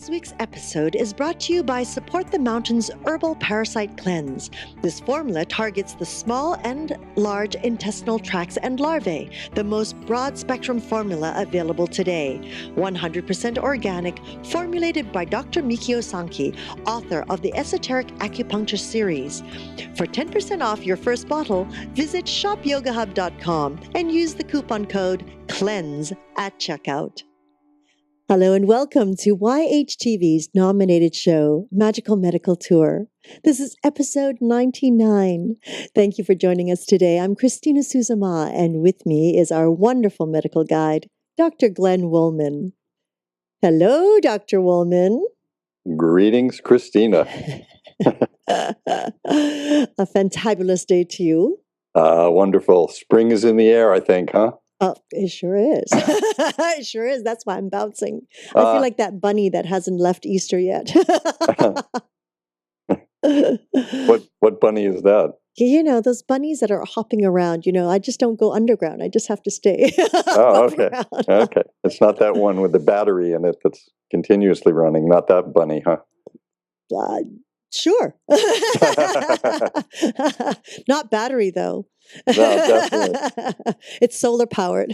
This week's episode is brought to you by Support the Mountains Herbal Parasite Cleanse. This formula targets the small and large intestinal tracts and larvae, the most broad-spectrum formula available today. 100% organic, formulated by Dr. Mikio Sankey, author of the Esoteric Acupuncture series. For 10% off your first bottle, visit shopyogahub.com and use the coupon code CLEANSE at checkout. Hello and welcome to YHTV's nominated show, Magical Medical Tour. This is episode 99. Thank you for joining us today. I'm Christina Suzama, and with me is our wonderful medical guide, Dr. Glenn Woolman. Hello, Dr. Woolman. Greetings, Christina. A fantabulous day to you. Wonderful. Spring is in the air, I think, huh? Oh, it sure is. It sure is. That's why I'm bouncing. I feel like that bunny that hasn't left Easter yet. What bunny is that? You know, those bunnies that are hopping around, I just don't go underground. I just have to stay. Oh, okay. Okay. It's not that one with the battery in it that's continuously running. Not that bunny, huh? Sure. Not battery, though. No, definitely. It's solar powered.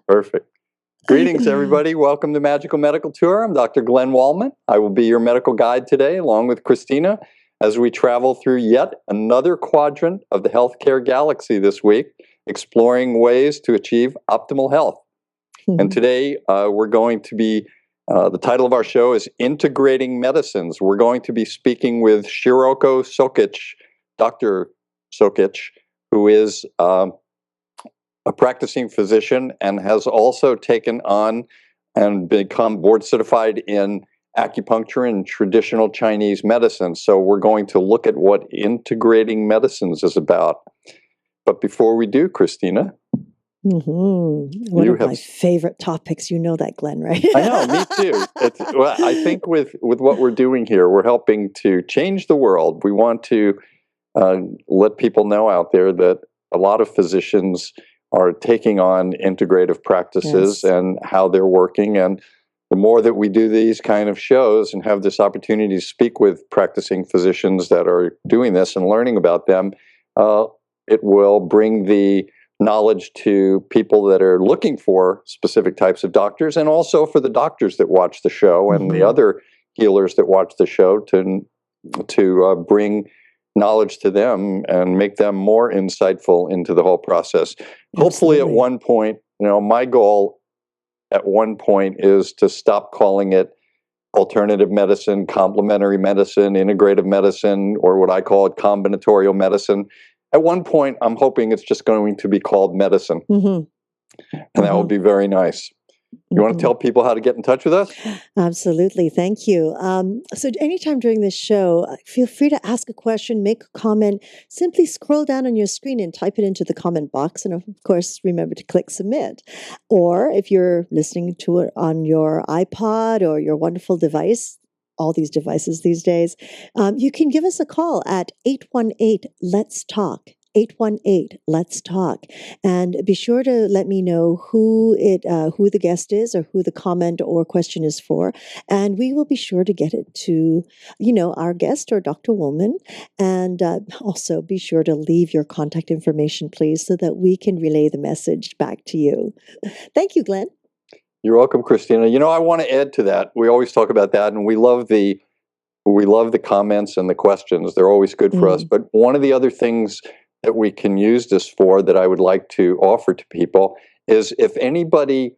Perfect. Greetings, everybody. Welcome to Magical Medical Tour. I'm Dr. Glenn Woolman. I will be your medical guide today, along with Christina, as we travel through yet another quadrant of the healthcare galaxy this week, exploring ways to achieve optimal health. And today, we're going to be the title of our show is Integrating Medicines. We're going to be speaking with Shiroko Sokic, Dr. Sokic, who is a practicing physician and has also taken on and become board certified in acupuncture and traditional Chinese medicine. So we're going to look at what integrating medicines is about. But before we do, Christina, one of my favorite topics. You know that, Glenn, right? I know, me too. I think with what we're doing here, we're helping to change the world. We want to let people know out there that a lot of physicians are taking on integrative practices and how they're working. And the more that we do these kind of shows and have this opportunity to speak with practicing physicians that are doing this and learning about them, it will bring the knowledge to people that are looking for specific types of doctors, and also for the doctors that watch the show and the other healers that watch the show to bring knowledge to them and make them more insightful into the whole process. Absolutely. Hopefully at one point, my goal at one point is to stop calling it alternative medicine, complementary medicine, integrative medicine, or what I call it combinatorial medicine. At one point, I'm hoping it's just going to be called medicine. And that will be very nice. You want to tell people how to get in touch with us? Absolutely. Thank you. So anytime during this show, feel free to ask a question, make a comment. Simply scroll down on your screen and type it into the comment box. And of course, remember to click submit. Or if you're listening to it on your iPod or your wonderful device, all these devices these days, you can give us a call at 818-LETS-TALK. 818-LETS-TALK, and be sure to let me know who the guest is or who the comment or question is for, and we will be sure to get it to our guest or Dr. Woolman, and also be sure to leave your contact information, please, so that we can relay the message back to you. Thank you, Glenn. You're welcome, Christina. I want to add to that. We always talk about that, and we love the comments and the questions. They're always good for us. But one of the other things that we can use this for that I would like to offer to people is if anybody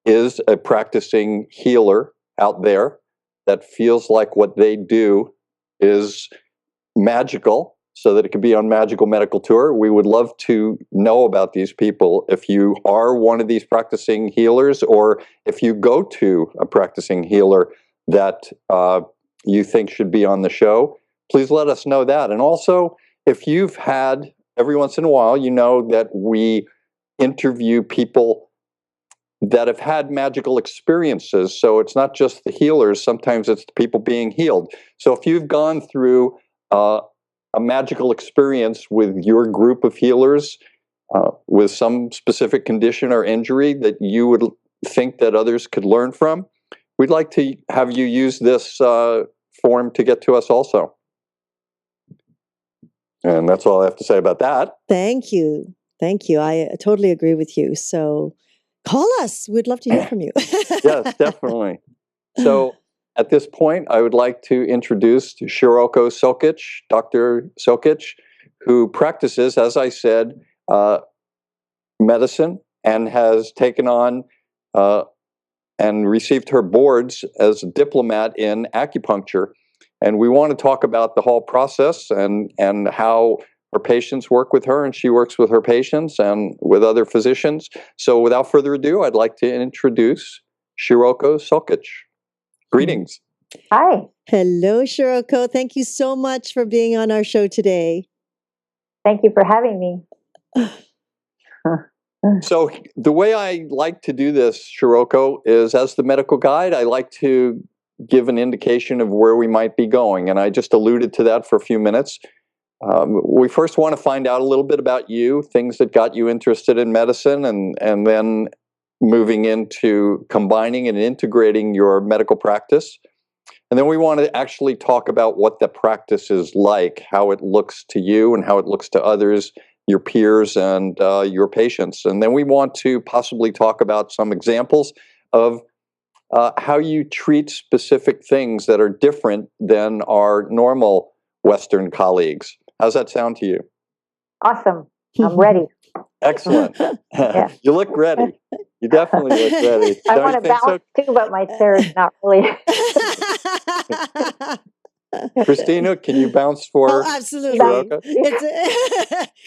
is a practicing healer out there that feels like what they do is magical so that it could be on Magical Medical Tour, we would love to know about these people. If you are one of these practicing healers, or if you go to a practicing healer that you think should be on the show, please let us know that. And also, if you've had, every once in a while, that we interview people that have had magical experiences. So it's not just the healers, sometimes it's the people being healed. So if you've gone through a magical experience with your group of healers, with some specific condition or injury that you would think that others could learn from, we'd like to have you use this form to get to us also. And that's all I have to say about that. Thank you. Thank you. I totally agree with you. So call us. We'd love to hear from you. Yes, definitely. So at this point, I would like to introduce Shiroko Sokic, Dr. Sokic, who practices, as I said, medicine and has taken on and received her boards as a diplomat in acupuncture. And we want to talk about the whole process and how her patients work with her, and she works with her patients and with other physicians. So without further ado, I'd like to introduce Shiroko Sokic. Greetings. Hi. Hello, Shiroko. Thank you so much for being on our show today. Thank you for having me. So the way I like to do this, Shiroko, is as the medical guide, I like to give an indication of where we might be going. And I just alluded to that for a few minutes. We first want to find out a little bit about you, things that got you interested in medicine, and then moving into combining and integrating your medical practice. And then we want to actually talk about what the practice is like, how it looks to you and how it looks to others, your peers and your patients. And then we want to possibly talk about some examples of how you treat specific things that are different than our normal Western colleagues. How's that sound to you? Awesome. I'm ready. Excellent. Yeah. You look ready. You definitely look ready. I want to bounce too, but my chair is not really. Christina, can you bounce for absolutely. Shiroko?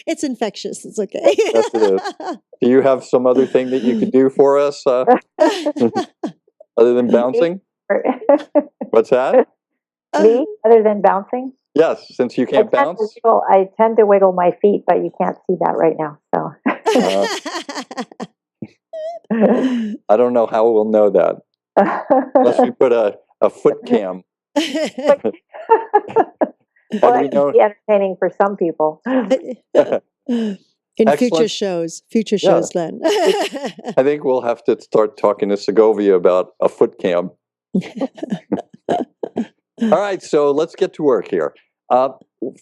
It's infectious. It's okay. Yes, it is. Do you have some other thing that you could do for us other than bouncing? What's that? Me? Other than bouncing? Yes, since you can't bounce. I tend to wiggle my feet, but you can't see that right now. So I don't know how we'll know that unless we put a foot cam. Well, that could be entertaining for some people. In future shows, Len. I think we'll have to start talking to Segovia about a foot cam. All right, so let's get to work here.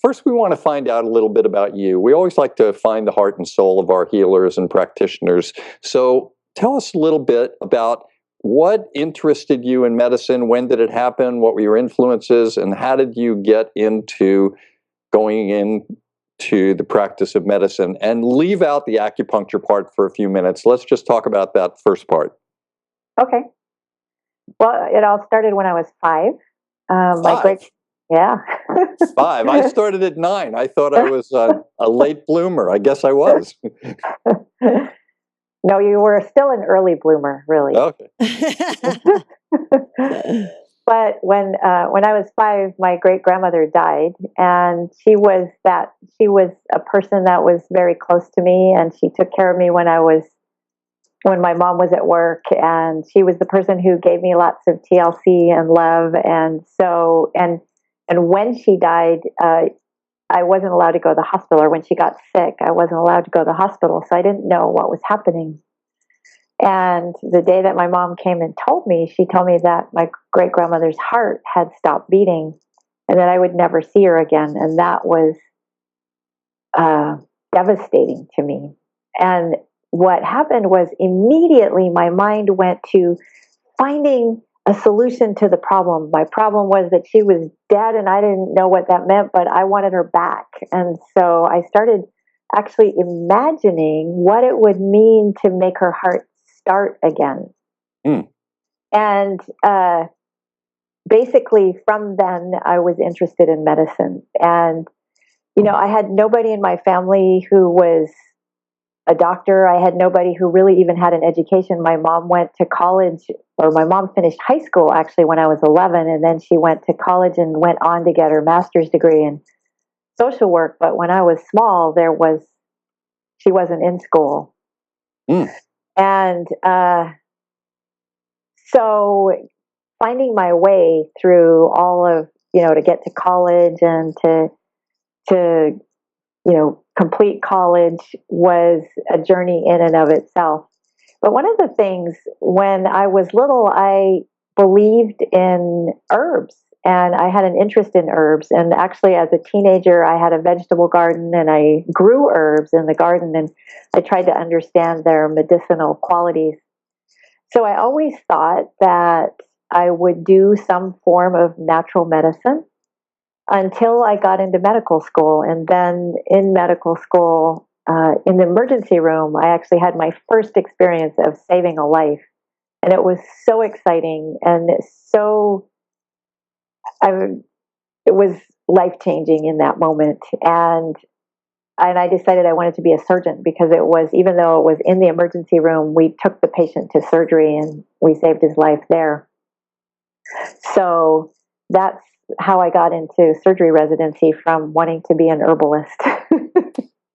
First, we want to find out a little bit about you. We always like to find the heart and soul of our healers and practitioners. So tell us a little bit about what interested you in medicine, when did it happen, what were your influences, and how did you get into going into the practice of medicine? And leave out the acupuncture part for a few minutes. Let's just talk about that first part. Okay. Well, it all started when I was 5. 5? Yeah. 5. I started at 9. I thought I was a late bloomer. I guess I was. No, you were still an early bloomer, really. Okay. But when I was 5, my great grandmother died, and she was a person that was very close to me, and she took care of me when my mom was at work, and she was the person who gave me lots of TLC and love, and so and when she died, I wasn't allowed to go to the hospital, or when she got sick, I wasn't allowed to go to the hospital, so I didn't know what was happening. And the day that my mom came and told me, she told me that my great-grandmother's heart had stopped beating and that I would never see her again. And that was devastating to me. And what happened was immediately my mind went to finding a solution to the problem. My problem was that she was dead and I didn't know what that meant, but I wanted her back. And so I started actually imagining what it would mean to make her heart start again. And basically from then I was interested in medicine. And, I had nobody in my family who was a doctor. I had nobody who really even had an education. My mom went to college, or my mom finished high school actually when I was 11, and then she went to college and went on to get her master's degree in social work. But when I was small, she wasn't in school. And so finding my way through all of, to get to college and to complete college was a journey in and of itself. But one of the things when I was little, I believed in herbs. And I had an interest in herbs. And actually, as a teenager, I had a vegetable garden and I grew herbs in the garden and I tried to understand their medicinal qualities. So I always thought that I would do some form of natural medicine until I got into medical school. And then in medical school, in the emergency room, I actually had my first experience of saving a life. And it was so exciting and it was life-changing in that moment. And I decided I wanted to be a surgeon because it was, even though it was in the emergency room, we took the patient to surgery and we saved his life there. So that's how I got into surgery residency, from wanting to be an herbalist.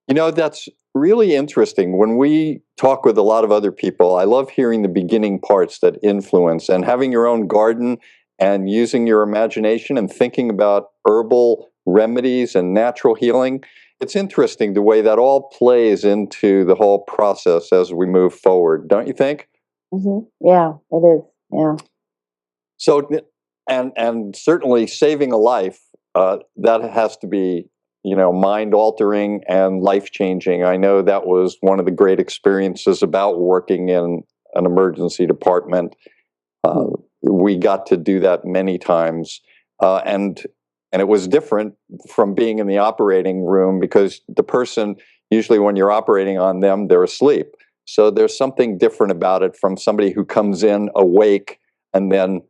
That's really interesting. When we talk with a lot of other people, I love hearing the beginning parts that influence, and having your own garden and using your imagination and thinking about herbal remedies and natural healing. It's interesting the way that all plays into the whole process as we move forward, don't you think? Mm-hmm. Yeah, it is. Yeah. So, and certainly saving a life, that has to be, mind altering and life changing. I know that was one of the great experiences about working in an emergency department. We got to do that many times, and it was different from being in the operating room, because the person, usually when you're operating on them, they're asleep. So there's something different about it from somebody who comes in awake and then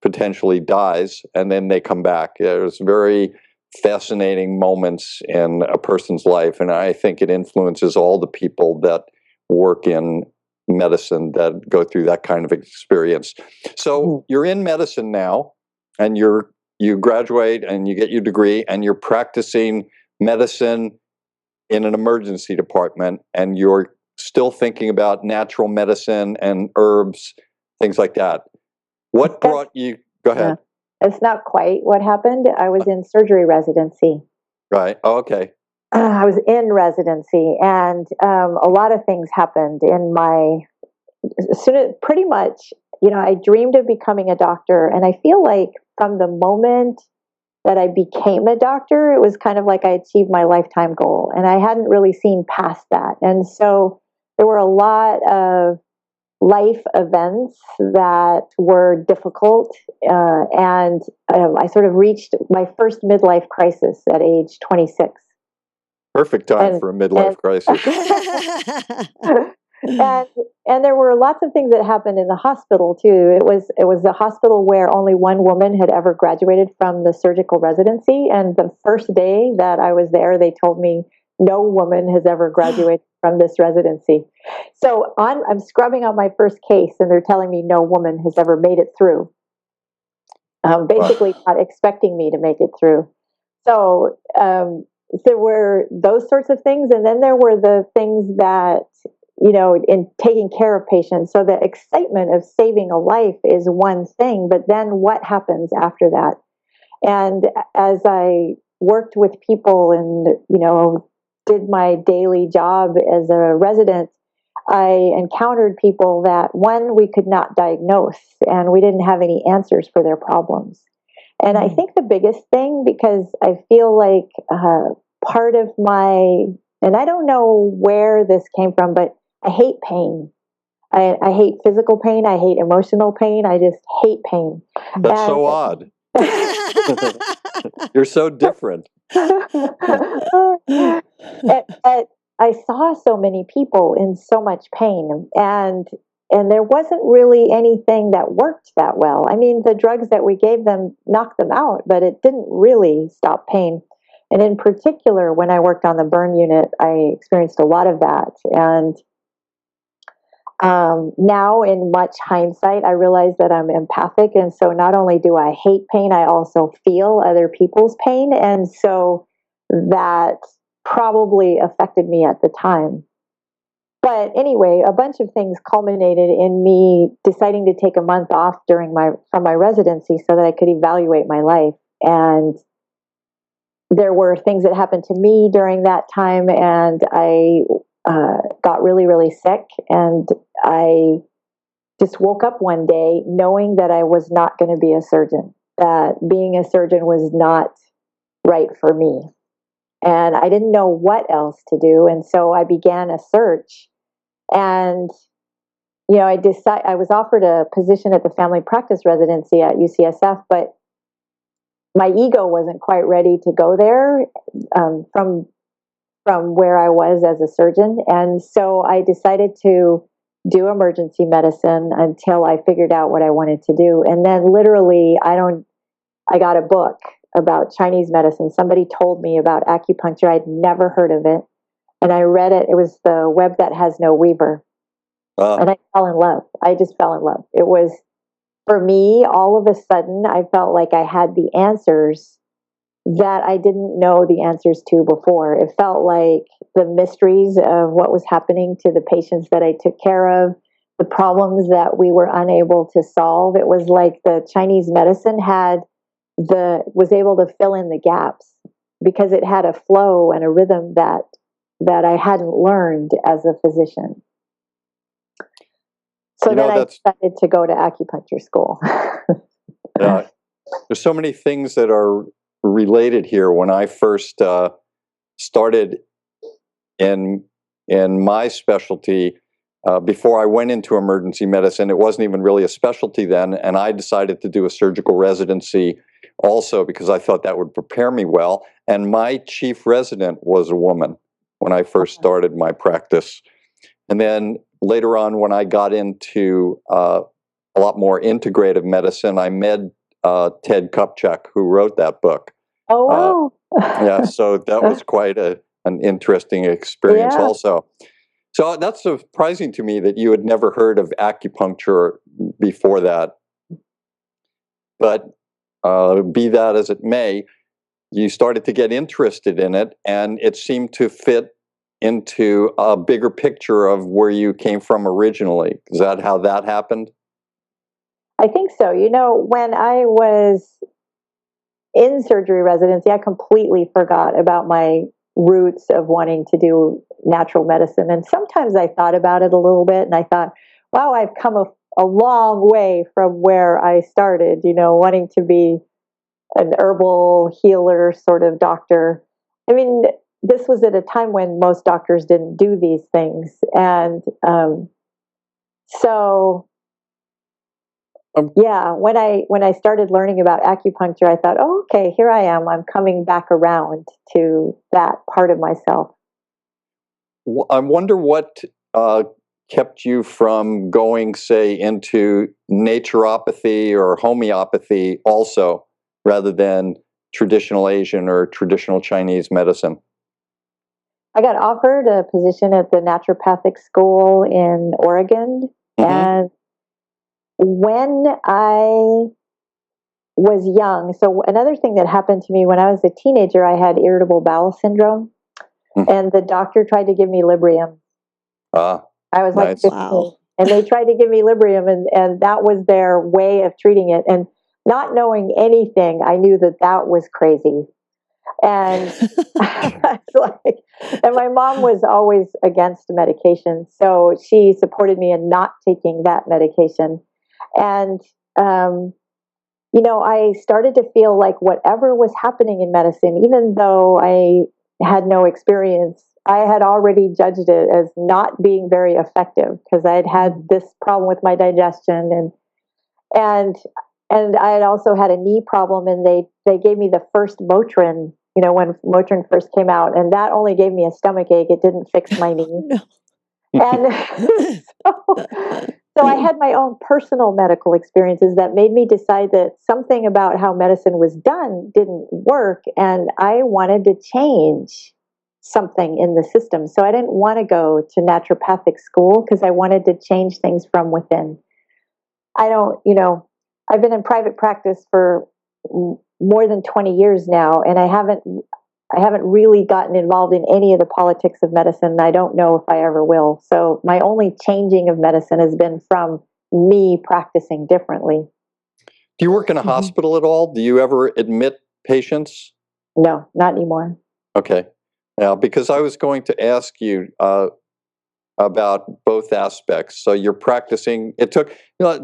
potentially dies, and then they come back. There's very fascinating moments in a person's life, and I think it influences all the people that work in medicine that go through that kind of experience. So you're in medicine now, and you graduate and you get your degree, and you're practicing medicine in an emergency department, and you're still thinking about natural medicine and herbs, things like that. What brought you? Go ahead. Yeah. It's not quite what happened. I was in surgery residency. Right. Oh, okay. I was in residency, and a lot of things happened in my. Pretty much, I dreamed of becoming a doctor, and I feel like from the moment that I became a doctor, it was kind of like I achieved my lifetime goal, and I hadn't really seen past that. And so there were a lot of life events that were difficult, and I sort of reached my first midlife crisis at age 26. Perfect time for a midlife crisis. And there were lots of things that happened in the hospital too. It was a hospital where only one woman had ever graduated from the surgical residency, and the first day that I was there, they told me no woman has ever graduated from this residency. So I'm scrubbing out my first case, and they're telling me no woman has ever made it through. Basically, not expecting me to make it through. So there were those sorts of things, and then there were the things that, in taking care of patients. So the excitement of saving a life is one thing, but then what happens after that? And as I worked with people and, did my daily job as a resident, I encountered people that, one, we could not diagnose, and we didn't have any answers for their problems. And I think the biggest thing, because I feel like part of and I don't know where this came from, but I hate pain. I hate physical pain. I hate emotional pain. I just hate pain. That's so odd. You're so different. I saw so many people in so much pain, and there wasn't really anything that worked that well. I mean, the drugs that we gave them knocked them out, but it didn't really stop pain. And in particular, when I worked on the burn unit, I experienced a lot of that. And now, in much hindsight, I realize that I'm empathic. And so not only do I hate pain, I also feel other people's pain. And so that probably affected me at the time. But anyway, a bunch of things culminated in me deciding to take a month off from my residency so that I could evaluate my life. And there were things that happened to me during that time, and I got really, really sick, and I just woke up one day knowing that I was not going to be a surgeon, that being a surgeon was not right for me. And I didn't know what else to do. And so I began a search. And, I was offered a position at the family practice residency at UCSF, but my ego wasn't quite ready to go there from where I was as a surgeon. And so I decided to do emergency medicine until I figured out what I wanted to do. And then literally, I got a book about Chinese medicine. Somebody told me about acupuncture. I'd never heard of it. And I read it. It was The Web That Has No Weaver. And I fell in love. I just fell in love. It was, for me, all of a sudden, I felt like I had the answers that I didn't know the answers to before. It felt like the mysteries of what was happening to the patients that I took care of, the problems that we were unable to solve. It was like the Chinese medicine was able to fill in the gaps because it had a flow and a rhythm that I hadn't learned as a physician. So then I decided to go to acupuncture school. There's so many things that are related here. When I first started in my specialty, before I went into emergency medicine, it wasn't even really a specialty then, and I decided to do a surgical residency also because I thought that would prepare me well. And my chief resident was a woman when I first started my practice. And then later on, when I got into a lot more integrative medicine, I met Ted Kupchak, who wrote that book. Oh, wow. Yeah, so that was quite an interesting experience also. So that's surprising to me that you had never heard of acupuncture before that. But be that as it may, you started to get interested in it, and it seemed to fit into a bigger picture of where you came from originally. Is that how that happened? I think so. When I was in surgery residency, I completely forgot about my roots of wanting to do natural medicine. And sometimes I thought about it a little bit, and I thought, wow, I've come a long way from where I started, wanting to be an herbal healer sort of doctor. I mean, this was at a time when most doctors didn't do these things. And when I started learning about acupuncture, I thought, oh, okay, here I am. I'm coming back around to that part of myself. I wonder what kept you from going, say, into naturopathy or homeopathy also, rather than traditional Asian or traditional Chinese medicine? I got offered a position at the naturopathic school in Oregon. And when I was young, so another thing that happened to me when I was a teenager, I had irritable bowel syndrome, and the doctor tried to give me Librium. I was like 15, and they tried to give me Librium, and that was their way of treating it. And not knowing anything, I knew that was crazy. And and my mom was always against medication, so she supported me in not taking that medication. And I started to feel like whatever was happening in medicine, even though I had no experience, I had already judged it as not being very effective because I had this problem with my digestion, and I had also had a knee problem, and they gave me the first Motrin, when Motrin first came out, and that only gave me a stomach ache. It didn't fix my knee. No. And so I had my own personal medical experiences that made me decide that something about how medicine was done didn't work, and I wanted to change something in the system. So I didn't want to go to naturopathic school because I wanted to change things from within. I've been in private practice for more than 20 years now, and I haven't really gotten involved in any of the politics of medicine. And I don't know if I ever will. So my only changing of medicine has been from me practicing differently. Do you work in a hospital at all? Do you ever admit patients? No, not anymore. Okay. Now, because I was going to ask you, about both aspects. So you're practicing. It took.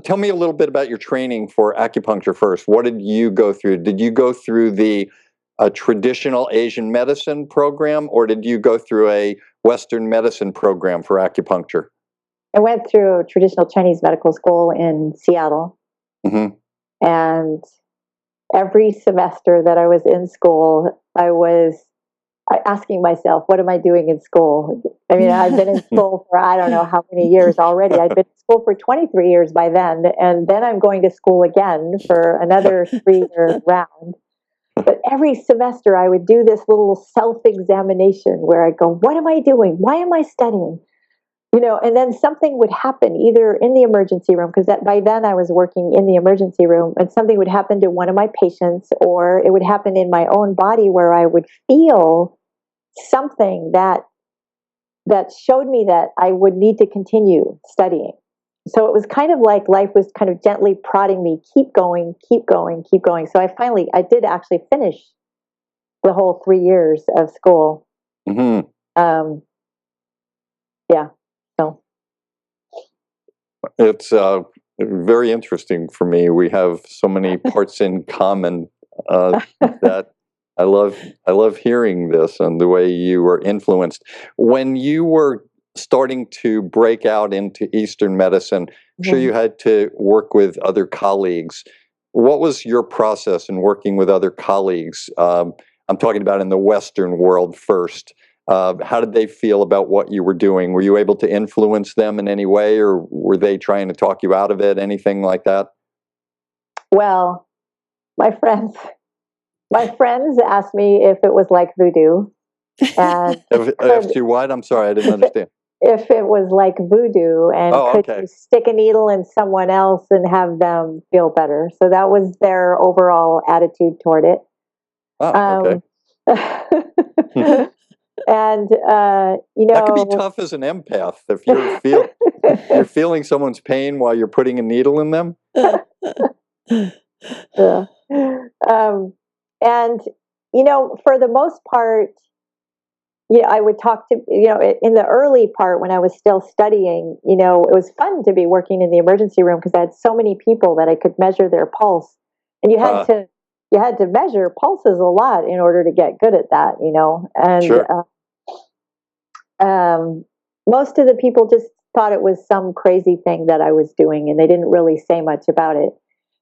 Tell me a little bit about your training for acupuncture first. What did you go through? Did you go through the traditional Asian medicine program, or did you go through a Western medicine program for acupuncture? I went through traditional Chinese medical school in Seattle. Mm-hmm. And every semester that I was in school, I was asking myself, what am I doing in school? I mean, I've been in school for I don't know how many years already. I'd been in school for 23 years by then. And then I'm going to school again for another 3-year round. But every semester I would do this little self-examination where I go, what am I doing? Why am I studying? And then something would happen either in the emergency room, because by then I was working in the emergency room, and something would happen to one of my patients, or it would happen in my own body where I would feel something that showed me that I would need to continue studying. So it was kind of like life was kind of gently prodding me, keep going, keep going, keep going. So I did actually finish the whole 3 years of school. Mm-hmm. Yeah. So it's very interesting for me. We have so many parts in common that I love hearing this and the way you were influenced. When you were starting to break out into Eastern medicine, I'm sure you had to work with other colleagues. What was your process in working with other colleagues? I'm talking about in the Western world first. How did they feel about what you were doing? Were you able to influence them in any way, or were they trying to talk you out of it? Anything like that? Well, my friends asked me if it was like voodoo. And asked you what? I'm sorry, I didn't understand. If it was like voodoo, and could you stick a needle in someone else and have them feel better? So that was their overall attitude toward it. Oh, okay. And that could be tough as an empath if you're feeling someone's pain while you're putting a needle in them. Yeah. And for the most part, I would talk to in the early part when I was still studying. It was fun to be working in the emergency room because I had so many people that I could measure their pulse, and you had to measure pulses a lot in order to get good at that. And sure. Most of the people just thought it was some crazy thing that I was doing, and they didn't really say much about it.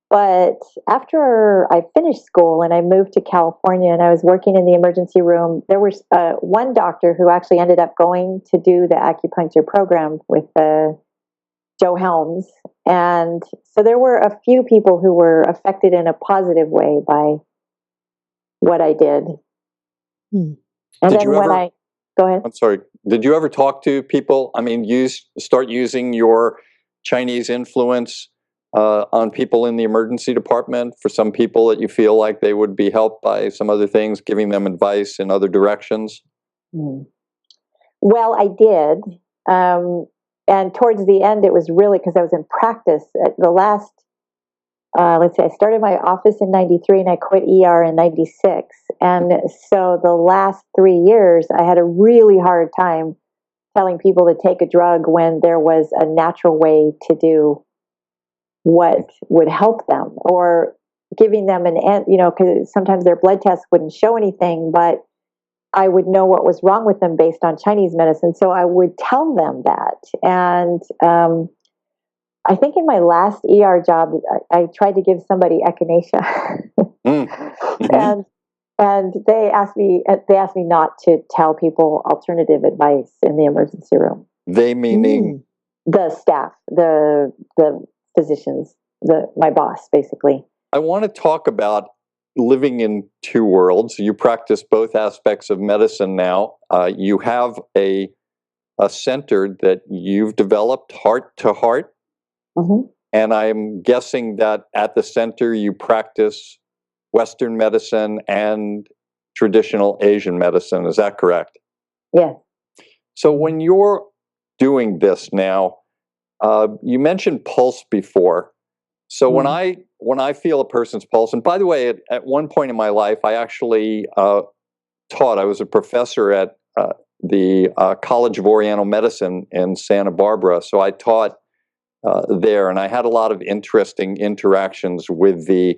But after I finished school and I moved to California and I was working in the emergency room, there was one doctor who actually ended up going to do the acupuncture program with Joe Helms. And so there were a few people who were affected in a positive way by what I did. And go ahead. I'm sorry. Did you ever talk to people? I mean, start using your Chinese influence on people in the emergency department, for some people that you feel like they would be helped by some other things, giving them advice in other directions? Well, I did. And towards the end, it was really because I was in practice. At the last, let's see, I started my office in 93 and I quit ER in 96. And so the last 3 years, I had a really hard time telling people to take a drug when there was a natural way to do what would help them, or giving them because sometimes their blood tests wouldn't show anything, but I would know what was wrong with them based on Chinese medicine. So I would tell them that. And I think in my last ER job, I tried to give somebody echinacea. Mm-hmm. And they asked me not to tell people alternative advice in the emergency room. They meaning the staff, the physicians, my boss, basically. I want to talk about living in two worlds. You practice both aspects of medicine now. You have a center that you've developed, Heart to Heart. Mm-hmm. And I'm guessing that at the center you practice Western medicine and traditional Asian medicine. Is that correct? Yes. So when you're doing this now, you mentioned pulse before. So when I feel a person's pulse, and by the way, at one point in my life, I actually taught. I was a professor at the College of Oriental Medicine in Santa Barbara. So I taught there, and I had a lot of interesting interactions with the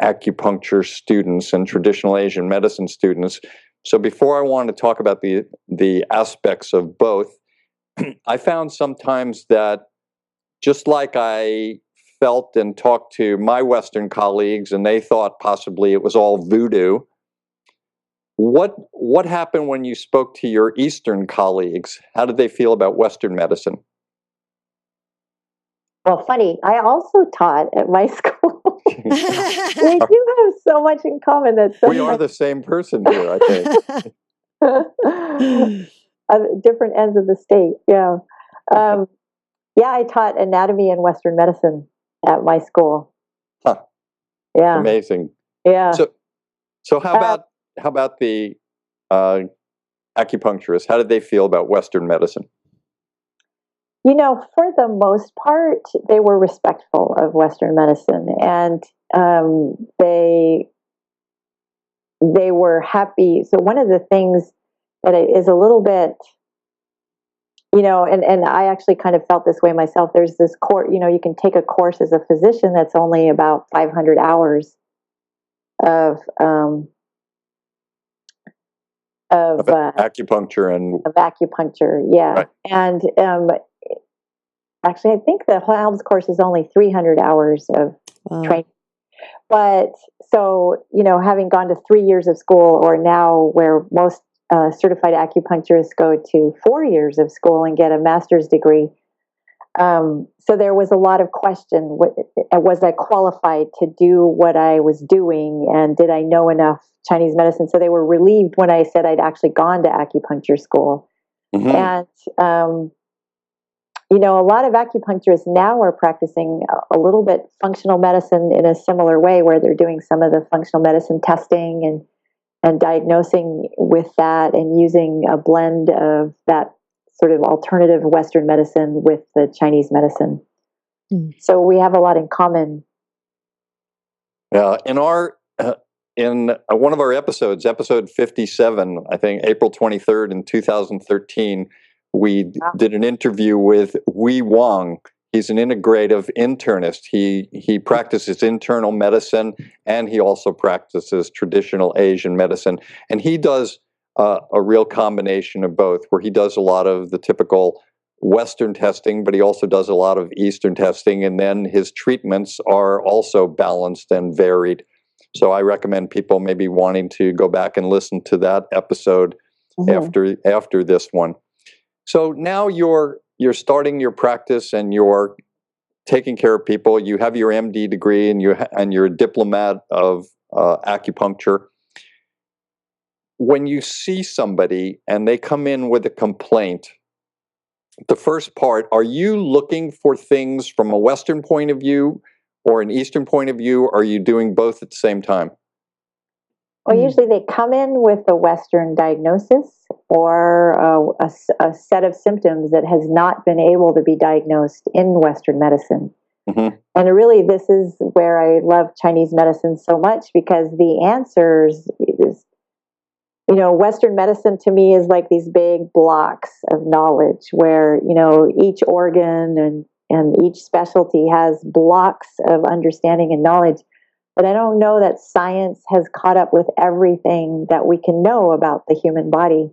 acupuncture students and traditional Asian medicine students. So before I want to talk about the aspects of both, I found sometimes that just like I felt and talked to my Western colleagues, and they thought possibly it was all voodoo. What happened when you spoke to your Eastern colleagues? How did they feel about Western medicine? Well, funny, I also taught at my school. We do have so much in common that we are the same person here, I think. Different ends of the state, yeah. Yeah, I taught anatomy and Western medicine at my school. Huh. Yeah. Amazing. Yeah. So how about the acupuncturists? How did they feel about Western medicine? You know, for the most part, they were respectful of Western medicine, and they were happy. So one of the things that is a little bit, you know, and I actually kind of felt this way myself. There's this course, you know, you can take a course as a physician that's only about 500 hours of acupuncture and of acupuncture, yeah. Right. And actually, I think the Helms course is only 300 hours of training. But so, you know, having gone to 3 years of school, or now where most certified acupuncturists go to 4 years of school and get a master's degree. So there was a lot of question. Was I qualified to do what I was doing? And did I know enough Chinese medicine? So they were relieved when I said I'd actually gone to acupuncture school. Mm-hmm. And, you know, a lot of acupuncturists now are practicing a little bit functional medicine in a similar way, where they're doing some of the functional medicine testing and diagnosing with that, and using a blend of that sort of alternative Western medicine with the Chinese medicine. Mm. So we have a lot in common. In one of our episodes, episode 57, I think April 23rd in 2013, we did an interview with Wei Wang. He's an integrative internist. He practices internal medicine, and he also practices traditional Asian medicine. And he does a real combination of both, where he does a lot of the typical Western testing, but he also does a lot of Eastern testing. And then his treatments are also balanced and varied. So I recommend people maybe wanting to go back and listen to that episode after this one. So now you're starting your practice and you're taking care of people. You have your MD degree and you're a diplomat of acupuncture. When you see somebody and they come in with a complaint, the first part, are you looking for things from a Western point of view or an Eastern point of view? Or are you doing both at the same time? Well, usually they come in with a Western diagnosis or a set of symptoms that has not been able to be diagnosed in Western medicine. Mm-hmm. And really, this is where I love Chinese medicine so much, because the answers is, you know, Western medicine to me is like these big blocks of knowledge where, you know, each organ and each specialty has blocks of understanding and knowledge. But I don't know that science has caught up with everything that we can know about the human body.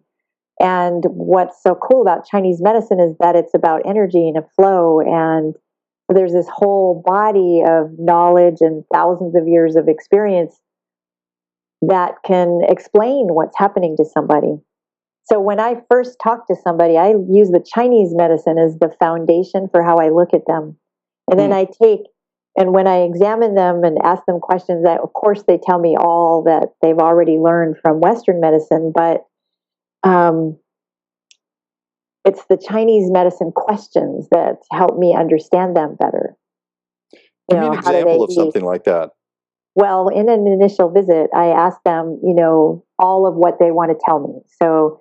And what's so cool about Chinese medicine is that it's about energy and a flow. And there's this whole body of knowledge and thousands of years of experience that can explain what's happening to somebody. So when I first talk to somebody, I use the Chinese medicine as the foundation for how I look at them. And then and when I examine them and ask them questions, that of course they tell me all that they've already learned from Western medicine, but it's the Chinese medicine questions that help me understand them better. Give me an example of something like that. Well, in an initial visit, I ask them, you know, all of what they want to tell me. So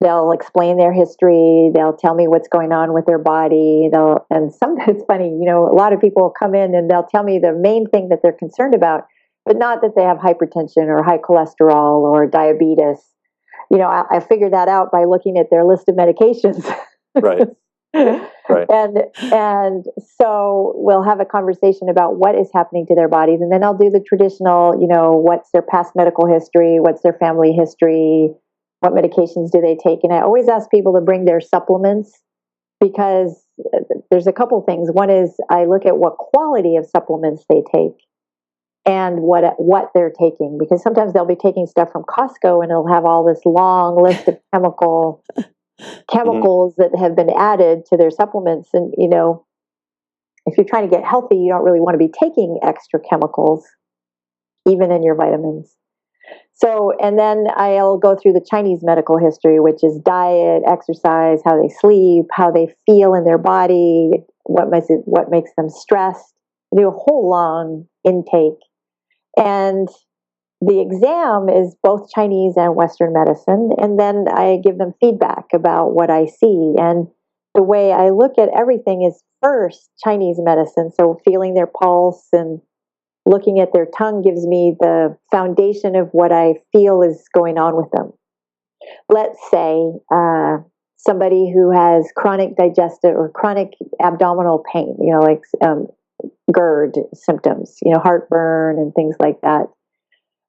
they'll explain their history. They'll tell me what's going on with their body. And sometimes it's funny, you know, a lot of people come in and they'll tell me the main thing that they're concerned about, but not that they have hypertension or high cholesterol or diabetes. I figured that out by looking at their list of medications. Right. Right. And so we'll have a conversation about what is happening to their bodies, and then I'll do the traditional, what's their past medical history, what's their family history, what medications do they take, and I always ask people to bring their supplements, because there's a couple things. One is I look at what quality of supplements they take and what they're taking, because sometimes they'll be taking stuff from Costco and it'll have all this long list of chemicals that have been added to their supplements. And, if you're trying to get healthy, you don't really want to be taking extra chemicals, even in your vitamins. So, and then I'll go through the Chinese medical history, which is diet, exercise, how they sleep, how they feel in their body, what makes them stressed. I do a whole long intake. And the exam is both Chinese and Western medicine. And then I give them feedback about what I see. And the way I look at everything is first Chinese medicine. So feeling their pulse and looking at their tongue gives me the foundation of what I feel is going on with them. Let's say somebody who has chronic digestive or chronic abdominal pain, like GERD symptoms, heartburn and things like that.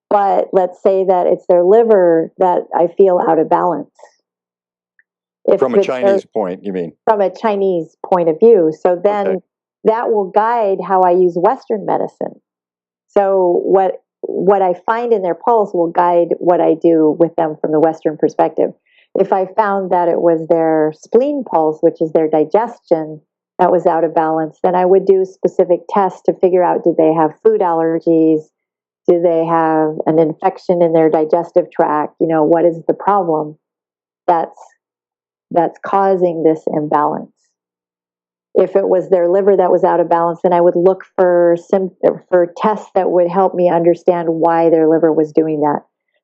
But let's say that it's their liver that I feel out of balance. From a Chinese point, you mean? From a Chinese point of view. So then that will guide how I use Western medicine. So what I find in their pulse will guide what I do with them from the Western perspective. If I found that it was their spleen pulse, which is their digestion, that was out of balance, then I would do specific tests to figure out, did they have food allergies? Do they have an infection in their digestive tract? What is the problem that's causing this imbalance? If it was their liver that was out of balance, then I would look for tests that would help me understand why their liver was doing that.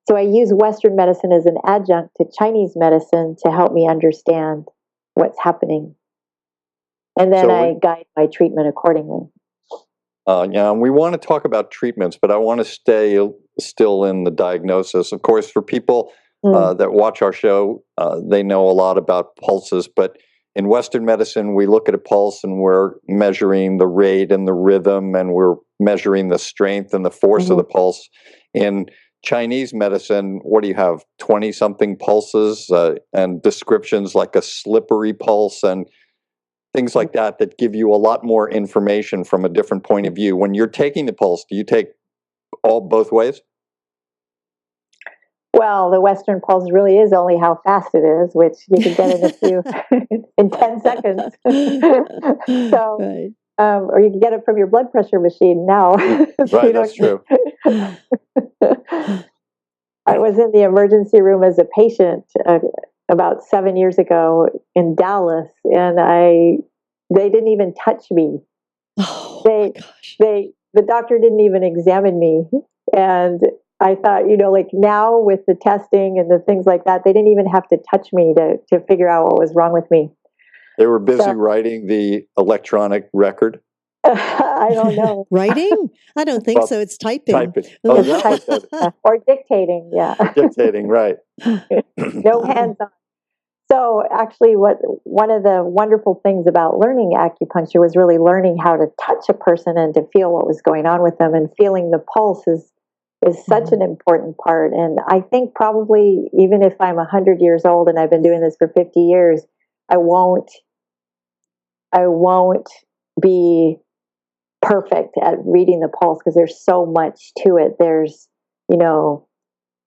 So I use Western medicine as an adjunct to Chinese medicine to help me understand what's happening. And then I guide my treatment accordingly. We want to talk about treatments, but I want to stay still in the diagnosis. Of course, for people that watch our show, they know a lot about pulses, but in Western medicine, we look at a pulse and we're measuring the rate and the rhythm, and we're measuring the strength and the force of the pulse. In Chinese medicine, what do you have? 20-something pulses and descriptions like a slippery pulse and things like that give you a lot more information from a different point of view. When you're taking the pulse, do you take both ways? Well, the Western pulse really is only how fast it is, which you can get in 10 seconds. So, right. Or you can get it from your blood pressure machine now. Right, that's true. I was in the emergency room as a patient about 7 years ago in Dallas, and they didn't even touch me. Oh, my gosh. The doctor didn't even examine me, and I thought, like now with the testing and the things like that, they didn't even have to touch me to figure out what was wrong with me. They were busy writing the electronic record. I don't know. Writing? I don't think so. It's typing. Typing. Oh, is that what that is? Or dictating, yeah. Dictating, right. No hands-on. So actually one of the wonderful things about learning acupuncture was really learning how to touch a person and to feel what was going on with them, and feeling the pulse is such an important part. And I think probably even if I'm 100 years old and I've been doing this for 50 years, I won't be perfect at reading the pulse, because there's so much to it. There's,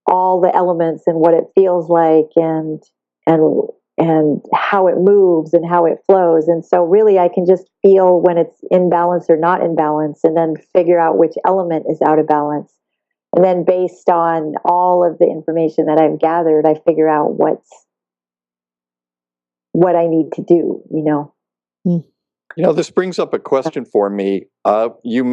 all the elements and what it feels like and how it moves and how it flows. And so really I can just feel when it's in balance or not in balance, and then figure out which element is out of balance. And then based on all of the information that I've gathered, I figure out what I need to do, This brings up a question for me. You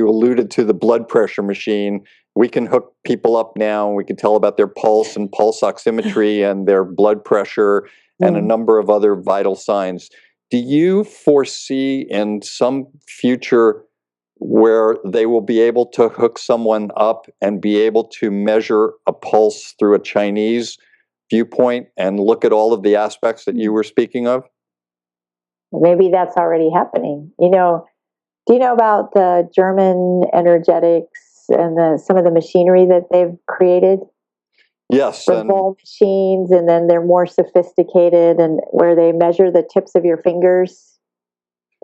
alluded to the blood pressure machine. We can hook people up now. We can tell about their pulse and pulse oximetry and their blood pressure and a number of other vital signs. Do you foresee in some future where they will be able to hook someone up and be able to measure a pulse through a Chinese viewpoint and look at all of the aspects that you were speaking of? Maybe that's already happening. Do you know about the German energetics and some of the machinery that they've created? Yes. The bowl machines, and then they're more sophisticated, and where they measure the tips of your fingers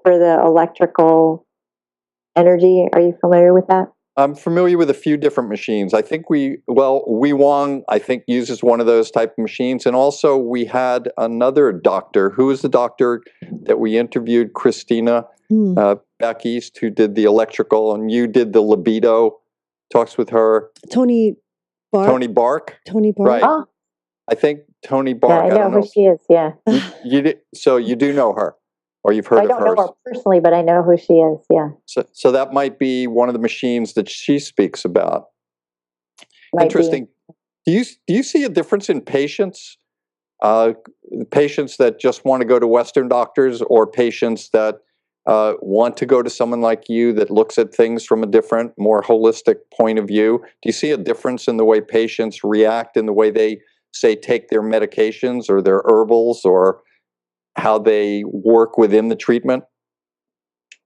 for the electrical energy. Are you familiar with that? I'm familiar with a few different machines. I think Wei Wang, I think, uses one of those type of machines. And also we had another doctor. Who was the doctor that we interviewed? Christina back east, who did the electrical, and you did the libido talks with her. Tony Bark. Tony Bark. Right. Oh. I think Tony Bark. Yeah, I know who she is, yeah. So you do know her, or you've heard of her? I don't know her personally, but I know who she is, yeah. So that might be one of the machines that she speaks about. Interesting. Do you see a difference in patients? Patients that just want to go to Western doctors, or patients that want to go to someone like you that looks at things from a different, more holistic point of view? Do you see a difference in the way patients react, in the way they, say, take their medications or their herbals, or how they work within the treatment?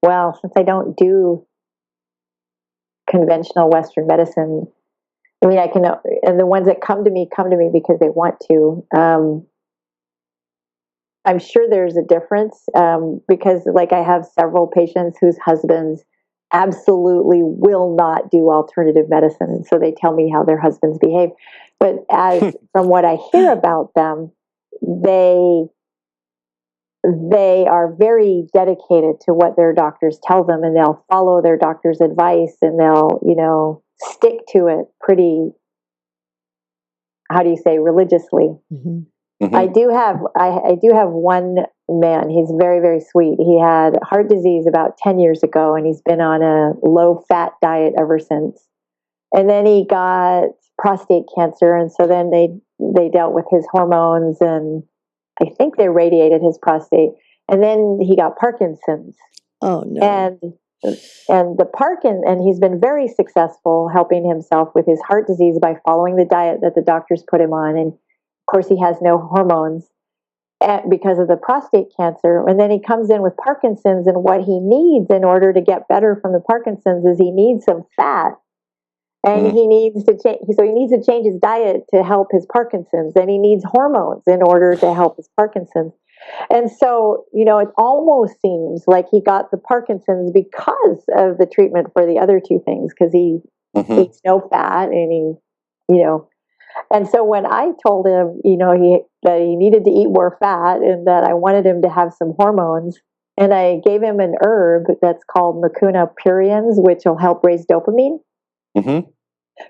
Well, since I don't do conventional Western medicine, I mean, and the ones that come to me because they want to. I'm sure there's a difference because, like, I have several patients whose husbands absolutely will not do alternative medicine, and so they tell me how their husbands behave. But from what I hear about them, they are very dedicated to what their doctors tell them, and they'll follow their doctor's advice, and they'll stick to it pretty, how do you say, religiously. Mm-hmm. Mm-hmm. I do have one man. He's very, very sweet. He had heart disease about 10 years ago, and he's been on a low-fat diet ever since. And then he got prostate cancer, and so then they dealt with his hormones, and I think they radiated his prostate. And then he got Parkinson's. Oh no! And he's been very successful helping himself with his heart disease by following the diet that the doctors put him on. And of course, he has no hormones because of the prostate cancer. And then he comes in with Parkinson's, and what he needs in order to get better from the Parkinson's is he needs some fat. And he needs to change. So he needs to change his diet to help his Parkinson's, and he needs hormones in order to help his Parkinson's. And so, it almost seems like he got the Parkinson's because of the treatment for the other two things, because he eats no fat, and and so when I told him, that he needed to eat more fat and that I wanted him to have some hormones, and I gave him an herb that's called Mucuna pruriens, which will help raise dopamine. Mm-hmm.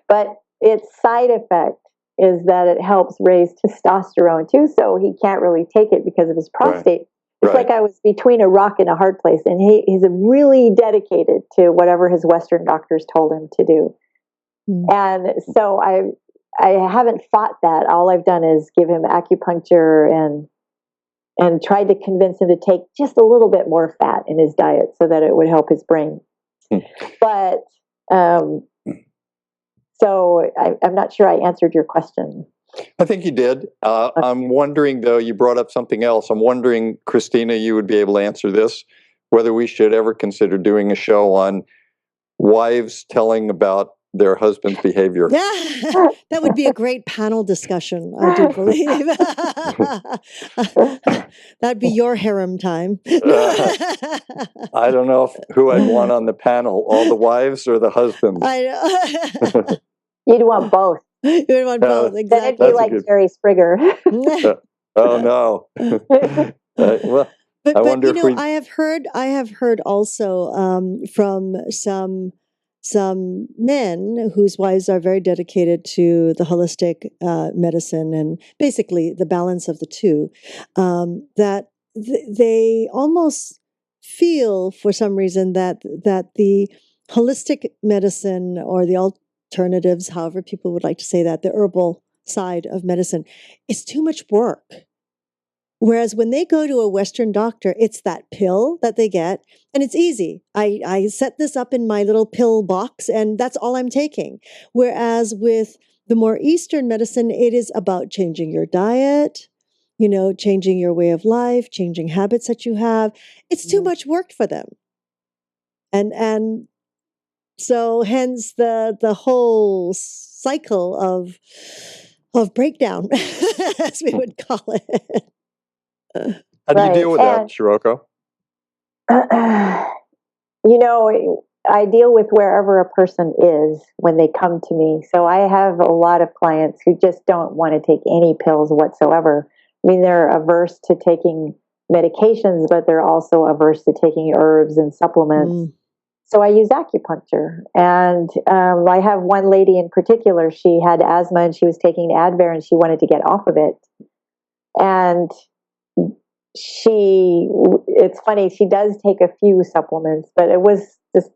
But its side effect is that it helps raise testosterone too, so he can't really take it because of his prostate. Right. It's like I was between a rock and a hard place, and he's really dedicated to whatever his Western doctors told him to do. Mm. And so I haven't fought that. All I've done is give him acupuncture and tried to convince him to take just a little bit more fat in his diet so that it would help his brain. But so I'm not sure I answered your question. I think you did. Okay. I'm wondering, though, you brought up something else. I'm wondering, Christina, you would be able to answer this, whether we should ever consider doing a show on wives telling about their husband's behavior. Yeah, that would be a great panel discussion, I do believe. That'd be your harem time. I don't know who I'd want on the panel, all the wives or the husbands. I know. You'd want both. You would want both, exactly. Then it'd be like Jerry Springer. Oh, no. Well, but, I wonder if we... I have heard also from some men whose wives are very dedicated to the holistic medicine and basically the balance of the two, that they almost feel for some reason that the holistic medicine or the alternatives, however people would like to say that, the herbal side of medicine is too much work. Whereas when they go to a Western doctor, it's that pill that they get, and it's easy. I set this up in my little pill box, and that's all I'm taking. Whereas with The more Eastern medicine, it is about changing your diet, changing your way of life, changing habits that you have. It's too much work for them. And so hence the whole cycle of breakdown, as we would call it. How do you deal with that, Shiroko? I deal with wherever a person is when they come to me. So I have a lot of clients who just don't want to take any pills whatsoever. I mean, they're averse to taking medications, but they're also averse to taking herbs and supplements. So I use acupuncture. And I have one lady in particular, she had asthma and she was taking Advair and she wanted to get off of it. And it's funny, she does take a few supplements, but it was just,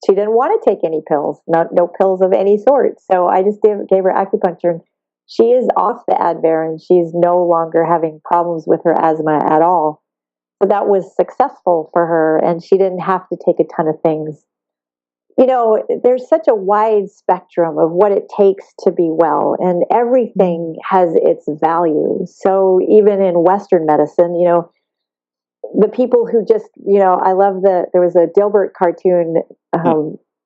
she didn't want to take any pills, no pills of any sort. So I just gave her acupuncture, and she is off the Advair and she's no longer having problems with her asthma at all. So that was successful for her, and she didn't have to take a ton of things. There's such a wide spectrum of what it takes to be well, and everything has its value. So even in Western medicine, the people who just, I love there was a Dilbert cartoon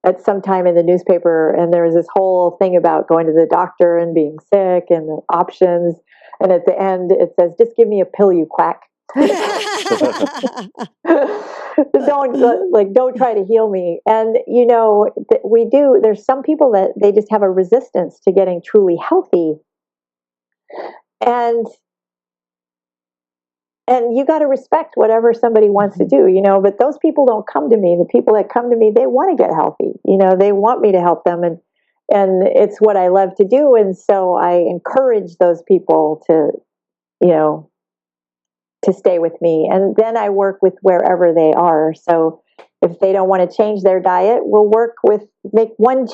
at some time in the newspaper, and there was this whole thing about going to the doctor and being sick and the options. And at the end, it says, "Just give me a pill, you quack." Don't try to heal me. And there's some people that they just have a resistance to getting truly healthy, and you got to respect whatever somebody wants to do, but those people don't come to me. The people that come to me, they want to get healthy, they want me to help them, and it's what I love to do. And so I encourage those people to stay with me. And then I work with wherever they are. So if they don't want to change their diet, we'll make one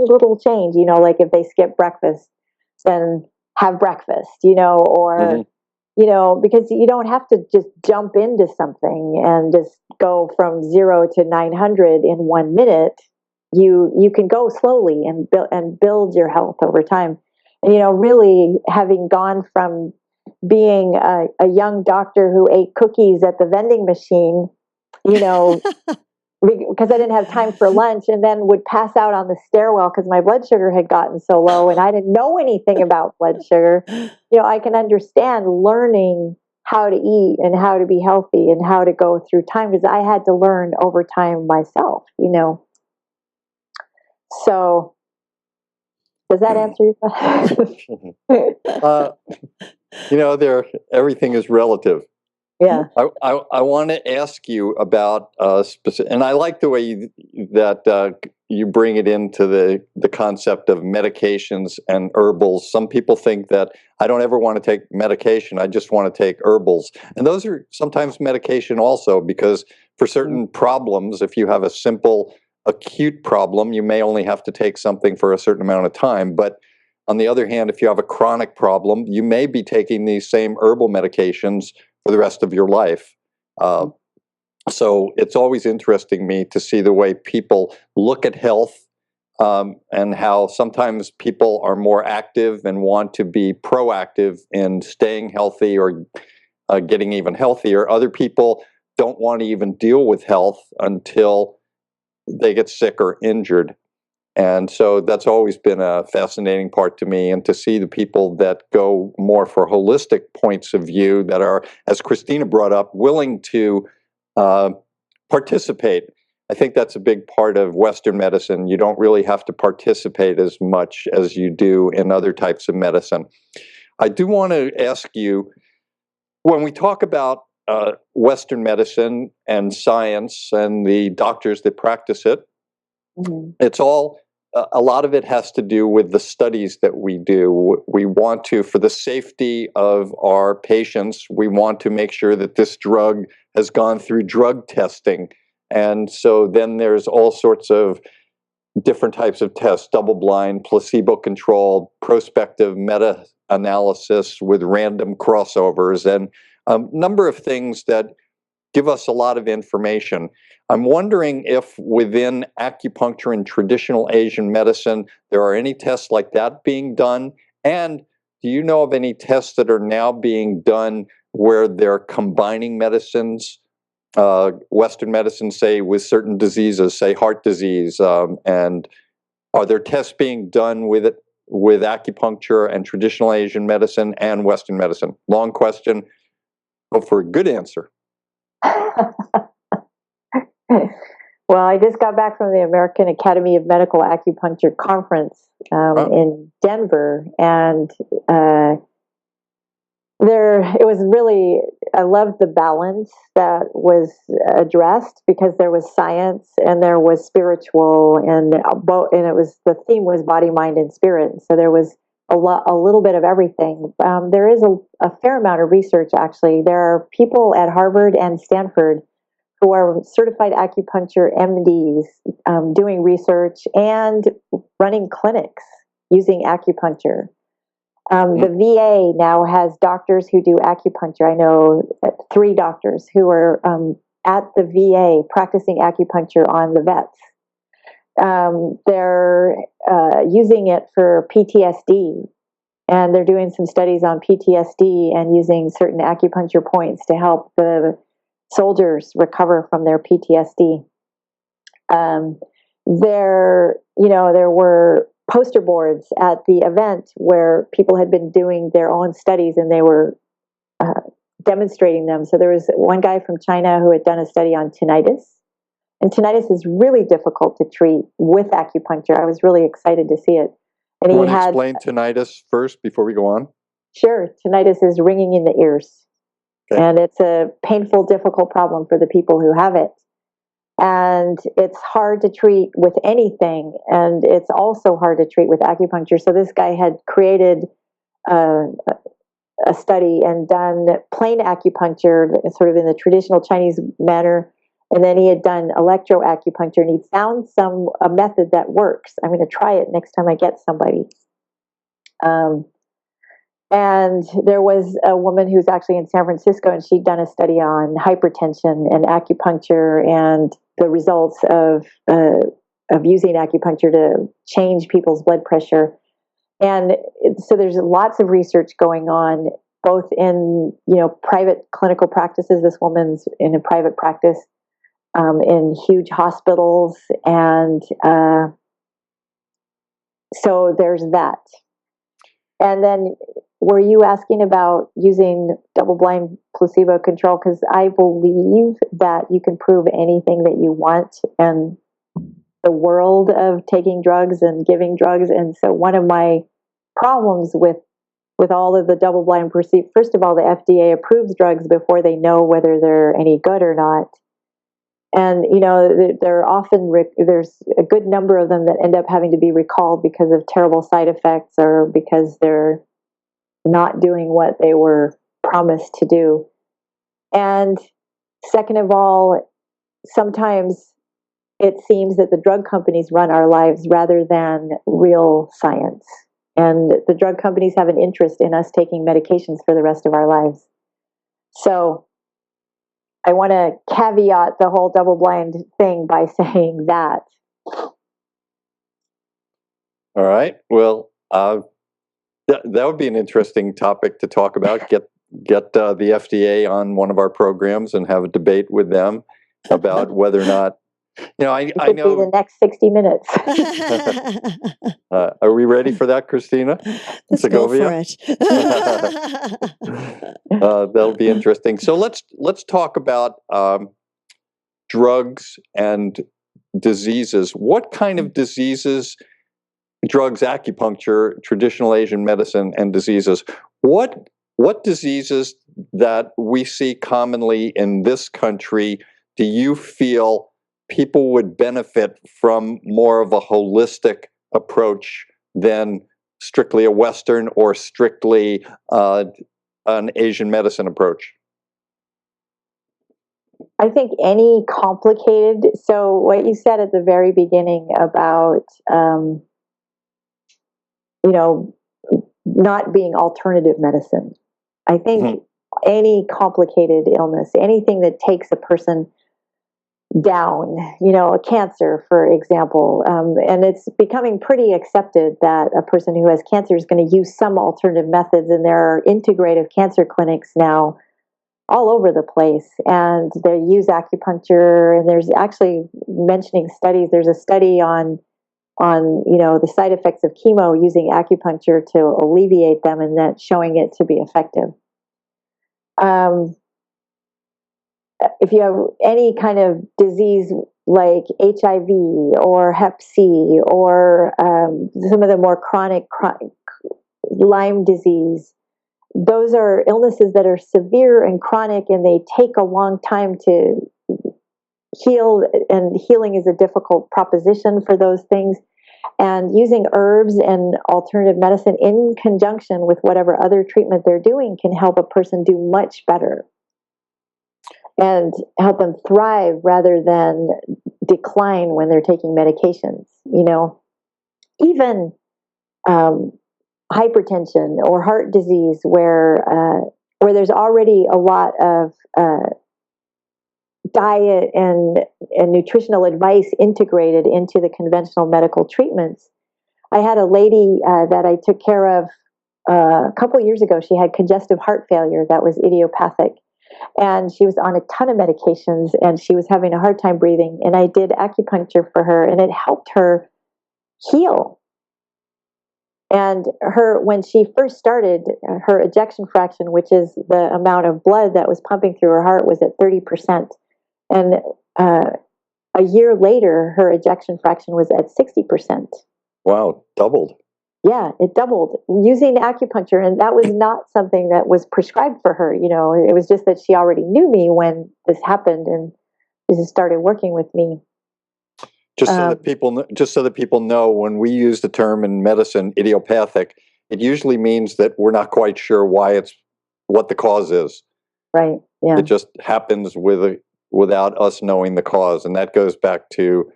little change, like if they skip breakfast, then have breakfast, or, because you don't have to just jump into something and just go from 0 to 900 in 1 minute. You can go slowly and build your health over time. And, really having gone from being a young doctor who ate cookies at the vending machine, because I didn't have time for lunch, and then would pass out on the stairwell because my blood sugar had gotten so low and I didn't know anything about blood sugar. I can understand learning how to eat and how to be healthy and how to go through time, because I had to learn over time myself, So does that answer your question? Everything is relative. Yeah. I want to ask you about specific, and I like the way that you bring it into the concept of medications and herbals. Some people think that I don't ever want to take medication, I just want to take herbals. And those are sometimes medication also, because for certain problems, if you have a simple acute problem, you may only have to take something for a certain amount of time. But on the other hand, if you have a chronic problem, you may be taking these same herbal medications for the rest of your life. So it's always interesting me to see the way people look at health, and how sometimes people are more active and want to be proactive in staying healthy or getting even healthier. Other people don't want to even deal with health until they get sick or injured. And so that's always been a fascinating part to me, and to see the people that go more for holistic points of view, that are, as Christina brought up, willing to participate. I think that's a big part of Western medicine. You don't really have to participate as much as you do in other types of medicine. I do want to ask you, when we talk about Western medicine and science and the doctors that practice it, it's all, a lot of it has to do with the studies that we do. We want to, for the safety of our patients, we want to make sure that this drug has gone through drug testing. And so then there's all sorts of different types of tests, double-blind, placebo-controlled, prospective meta-analysis with random crossovers, and a number of things that give us a lot of information. I'm wondering if within acupuncture and traditional Asian medicine, there are any tests like that being done? And do you know of any tests that are now being done where they're combining medicines, Western medicine, say, with certain diseases, say heart disease? And are there tests being done with it, with acupuncture and traditional Asian medicine and Western medicine? Long question. Hope for a good answer. Well, I just got back from the American Academy of Medical Acupuncture conference in Denver, and it was really, I loved the balance that was addressed, because there was science and there was spiritual, and the theme was body, mind, and spirit. So there was a little bit of everything. There is a fair amount of research, actually. There are people at Harvard and Stanford who are certified acupuncture MDs doing research and running clinics using acupuncture. The VA now has doctors who do acupuncture. I know 3 doctors who are at the VA practicing acupuncture on the vets. They're using it for PTSD, and they're doing some studies on PTSD and using certain acupuncture points to help the soldiers recover from their PTSD. There were poster boards at the event where people had been doing their own studies, and they were demonstrating them. So there was one guy from China who had done a study on tinnitus, and tinnitus is really difficult to treat with acupuncture. I was really excited to see it. And you want to explain tinnitus first before we go on? Sure. Tinnitus is ringing in the ears. Okay. And it's a painful, difficult problem for the people who have it. And it's hard to treat with anything, and it's also hard to treat with acupuncture. So this guy had created a study and done plain acupuncture, sort of in the traditional Chinese manner, and then he had done electroacupuncture, and he found a method that works. I'm going to try it next time I get somebody. And there was a woman who's actually in San Francisco, and she'd done a study on hypertension and acupuncture and the results of using acupuncture to change people's blood pressure. And so there's lots of research going on, both in private clinical practices. This woman's in a private practice, in huge hospitals, and so there's that. And then, were you asking about using double-blind placebo control? Because I believe that you can prove anything that you want in the world of taking drugs and giving drugs. And so one of my problems with all of the double-blind placebo, first of all, the FDA approves drugs before they know whether they're any good or not. And, they're often, there's a good number of them that end up having to be recalled because of terrible side effects, or because they're not doing what they were promised to do. And second of all, sometimes it seems that the drug companies run our lives rather than real science. And the drug companies have an interest in us taking medications for the rest of our lives. So I want to caveat the whole double-blind thing by saying that. All right. Well, that would be an interesting topic to talk about. Get the FDA on one of our programs and have a debate with them about whether or not, I know. Be the next 60 minutes. Are we ready for that, Christina? Let's go for it. That'll be interesting. So let's talk about drugs and diseases. What kind of diseases? Drugs, acupuncture, traditional Asian medicine, and diseases. What diseases that we see commonly in this country do you feel people would benefit from more of a holistic approach than strictly a Western or strictly an Asian medicine approach? I think any complicated, so what you said at the very beginning about not being alternative medicine. I think any complicated illness, anything that takes a person down, a cancer, for example. And it's becoming pretty accepted that a person who has cancer is going to use some alternative methods. And there are integrative cancer clinics now all over the place. And they use acupuncture. And there's actually mentioning studies. There's a study on the side effects of chemo using acupuncture to alleviate them, and that showing it to be effective. If you have any kind of disease like HIV or Hep C or some of the more chronic Lyme disease, those are illnesses that are severe and chronic, and they take a long time to heal, and healing is a difficult proposition for those things. And using herbs and alternative medicine in conjunction with whatever other treatment they're doing can help a person do much better and help them thrive rather than decline when they're taking medications. Even hypertension or heart disease, where there's already a lot of diet and nutritional advice integrated into the conventional medical treatments. I had a lady that I took care of a couple years ago. She had congestive heart failure that was idiopathic, and she was on a ton of medications, and she was having a hard time breathing. And I did acupuncture for her, and it helped her heal. And when she first started, her ejection fraction, which is the amount of blood that was pumping through her heart, was at 30%. And a year later, her ejection fraction was at 60%. Wow, doubled. Yeah, it doubled using acupuncture. And that was not something that was prescribed for her. It was just that she already knew me when this happened, and she just started working with me. Just so that people know, when we use the term in medicine, idiopathic, it usually means that we're not quite sure what the cause is. Right. Yeah. It just happens without us knowing the cause, and that goes back to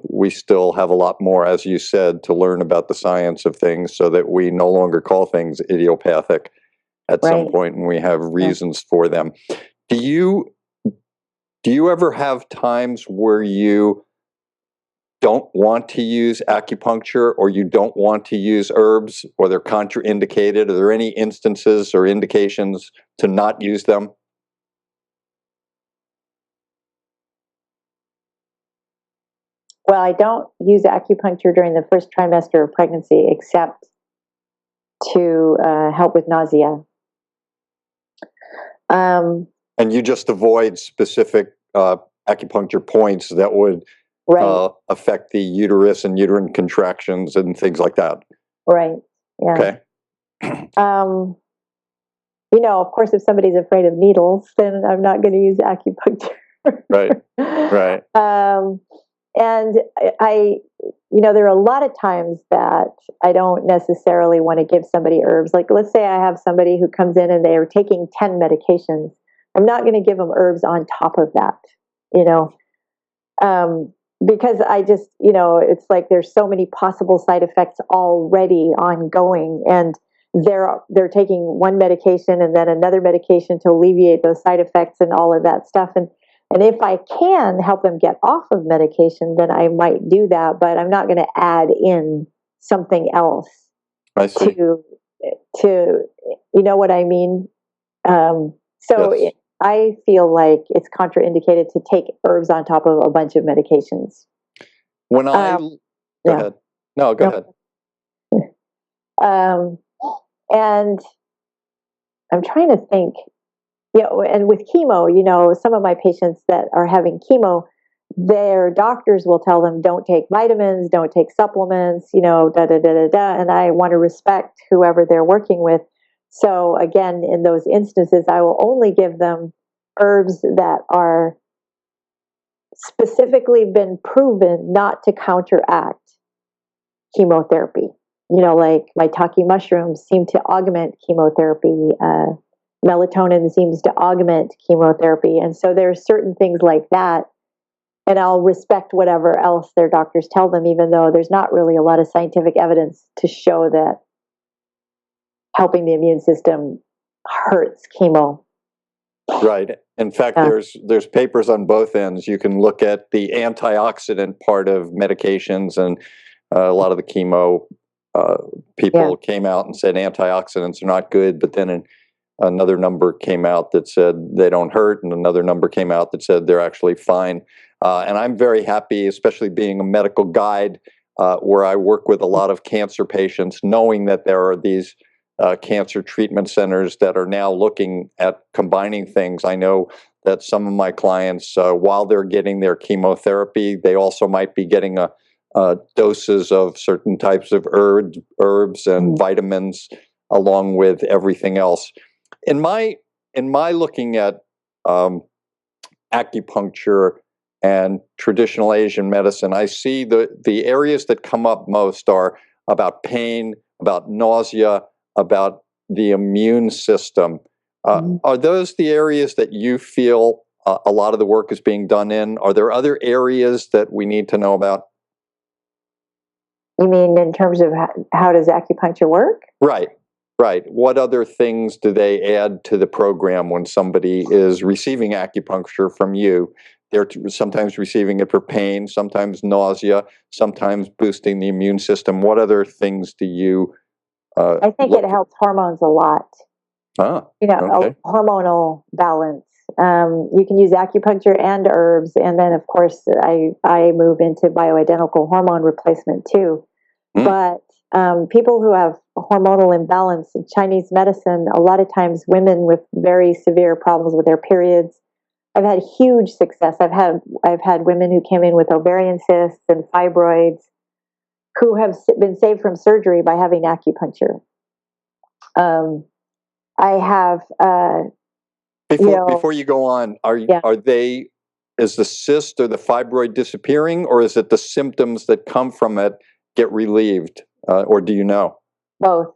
we still have a lot more, as you said, to learn about the science of things, so that we no longer call things idiopathic at some point, and we have reasons for them. Do you ever have times where you don't want to use acupuncture, or you don't want to use herbs, or they're contraindicated? Are there any instances or indications to not use them? Well, I don't use acupuncture during the first trimester of pregnancy, except to help with nausea. And you just avoid specific acupuncture points that would affect the uterus and uterine contractions and things like that. Right. Yeah. Okay. Of course, if somebody's afraid of needles, then I'm not going to use acupuncture. Right. And there are a lot of times that I don't necessarily want to give somebody herbs. Like, let's say I have somebody who comes in and they are taking 10 medications. I'm not going to give them herbs on top of that, because I just, it's like there's so many possible side effects already ongoing, and they're taking one medication and then another medication to alleviate those side effects and all of that stuff. And if I can help them get off of medication, then I might do that, but I'm not going to add in something else. I see. to what I mean? Yes. I feel like it's contraindicated to take herbs on top of a bunch of medications. Go ahead. No, go ahead. And I'm trying to think, and with chemo, some of my patients that are having chemo, their doctors will tell them, don't take vitamins, don't take supplements, and I want to respect whoever they're working with. So again, in those instances, I will only give them herbs that are specifically been proven not to counteract chemotherapy. Like maitake mushrooms seem to augment chemotherapy. Melatonin seems to augment chemotherapy. And so there are certain things like that. And I'll respect whatever else their doctors tell them, even though there's not really a lot of scientific evidence to show that helping the immune system hurts chemo. Right. In fact, there's papers on both ends. You can look at the antioxidant part of medications, and a lot of the chemo people came out and said antioxidants are not good, but then another number came out that said they don't hurt, and another number came out that said they're actually fine. And I'm very happy, especially being a medical guide, where I work with a lot of cancer patients, knowing that there are these cancer treatment centers that are now looking at combining things. I know that some of my clients, while they're getting their chemotherapy, they also might be getting doses of certain types of herbs and vitamins, along with everything else. In my looking at acupuncture and traditional Asian medicine, I see the areas that come up most are about pain, about nausea, about the immune system. Are those the areas that you feel a lot of the work is being done in? Are there other areas that we need to know about? You mean in terms of how does acupuncture work? Right. What other things do they add to the program when somebody is receiving acupuncture from you? They're sometimes receiving it for pain, sometimes nausea, sometimes boosting the immune system. What other things do you I think it helps hormones a lot. Okay. Hormonal balance. You can use acupuncture and herbs, and then of course I move into bioidentical hormone replacement too. But people who have hormonal imbalance in Chinese medicine, a lot of times women with very severe problems with their periods. I've had huge success. I've had women who came in with ovarian cysts and fibroids who have been saved from surgery by having acupuncture. I have. Before you go on, is the cyst or the fibroid disappearing, or is it the symptoms that come from it get relieved, or do you know? Both.